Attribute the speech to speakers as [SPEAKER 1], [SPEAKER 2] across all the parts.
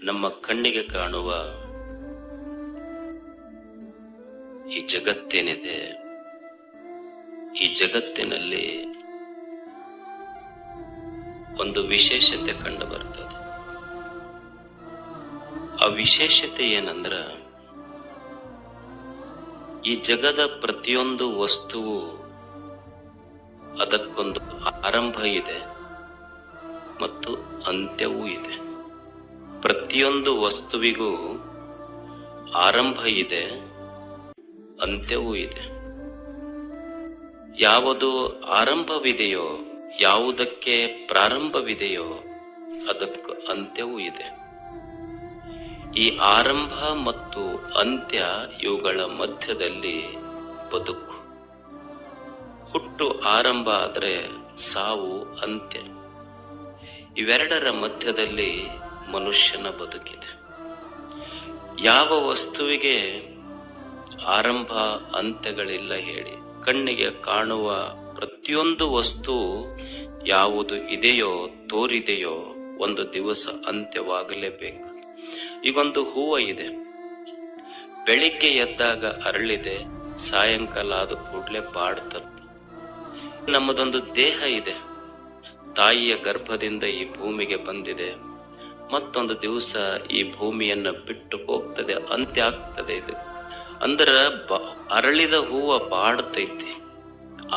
[SPEAKER 1] ನಮ್ಮ ಕಣ್ಣಿಗೆ ಕಾಣುವ ಈ ಜಗತ್ತೇನಿದೆ, ಈ ಜಗತ್ತಿನಲ್ಲಿ ಒಂದು ವಿಶೇಷತೆ ಕಂಡು ಬರ್ತದೆ. ಆ ವಿಶೇಷತೆ ಏನಂದ್ರ, ಈ ಜಗದ ಪ್ರತಿಯೊಂದು ವಸ್ತುವು ಅದಕ್ಕೊಂದು ಆರಂಭ ಇದೆ ಮತ್ತು ಅಂತ್ಯವೂ ಇದೆ. ಪ್ರತಿಯೊಂದು ವಸ್ತುವಿಗೂ ಆರಂಭ ಇದೆ, ಅಂತ್ಯವೂ ಇದೆ. ಯಾವುದು ಆರಂಭವಿದೆಯೋ, ಯಾವುದಕ್ಕೆ ಪ್ರಾರಂಭವಿದೆಯೋ ಅದಕ್ಕೆ ಅಂತ್ಯವೂ ಇದೆ. ಈ ಆರಂಭ ಮತ್ತು ಅಂತ್ಯ ಇವುಗಳ ಮಧ್ಯದಲ್ಲಿ ಬದುಕು. ಹುಟ್ಟು ಆರಂಭ ಆದರೆ ಸಾವು ಅಂತ್ಯ. ಇವೆರಡರ ಮಧ್ಯದಲ್ಲಿ ಮನುಷ್ಯನ ಬದುಕಿದೆ. ಯಾವ ವಸ್ತುವಿಗೆ ಆರಂಭ ಅಂತ್ಯಗಳಿಲ್ಲ ಹೇಳಿ? ಕಣ್ಣಿಗೆ ಕಾಣುವ ಪ್ರತಿಯೊಂದು ವಸ್ತು ಯಾವುದು ಇದೆಯೋ, ತೋರಿದೆಯೋ, ಒಂದು ದಿವಸ ಅಂತ್ಯವಾಗಲೇಬೇಕು. ಈಗೊಂದು ಹೂವು ಇದೆ, ಬೆಳಿಗ್ಗೆ ಎದ್ದಾಗ ಅರಳಿದೆ, ಸಾಯಂಕಾಲ ಆದ ಕೂಡಲೇ ಬಾಡ್ತದೆ. ನಮ್ಮದೊಂದು ದೇಹ ಇದೆ, ತಾಯಿಯ ಗರ್ಭದಿಂದ ಈ ಭೂಮಿಗೆ ಬಂದಿದೆ, ಮತ್ತೊಂದು ದಿವಸ ಈ ಭೂಮಿಯನ್ನ ಬಿಟ್ಟು ಹೋಗ್ತದೆ, ಅಂತ್ಯ ಆಗ್ತದೆ. ಇದು ಅಂದ್ರ ಅರಳಿದ ಹೂವ ಬಾಡ್ತೈತಿ,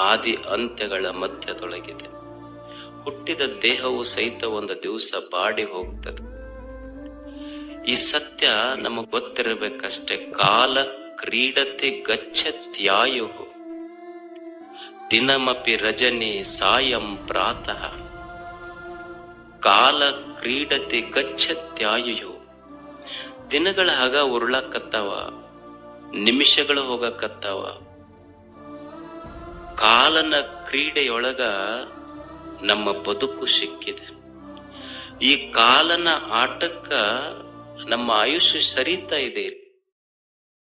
[SPEAKER 1] ಆದಿ ಅಂತ್ಯಗಳ ಮಧ್ಯದೊಳಗಿದೆ. ಹುಟ್ಟಿದ ದೇಹವು ಸಹಿತ ಒಂದು ದಿವಸ ಬಾಡಿ ಹೋಗ್ತದೆ. ಈ ಸತ್ಯ ನಮಗ್ ಗೊತ್ತಿರಬೇಕಷ್ಟೇ. ಕಾಲ ಕ್ರೀಡತೆ ಗಚ್ಚತ್ಯಾಯು ದಿನಮಪಿ ರಜನಿ ಸಾಯಂ ಪ್ರಾತಃ. ಕಾಲ ಕ್ರೀಡತೆ ಗಚ್ಚತ್ಯಾಯು. ದಿನಗಳ ಹಗ ಉರುಳಕತ್ತಾವ, ನಿಮಿಷಗಳು ಹೋಗಕತ್ತಾವ. ಕಾಲನ ಕ್ರೀಡೆಯೊಳಗ ನಮ್ಮ ಬದುಕು ಸಿಕ್ಕಿದೆ. ಈ ಕಾಲನ ಆಟಕ್ಕ ನಮ್ಮ ಆಯುಷ್ಯ ಸರಿತಾ ಇದೆ.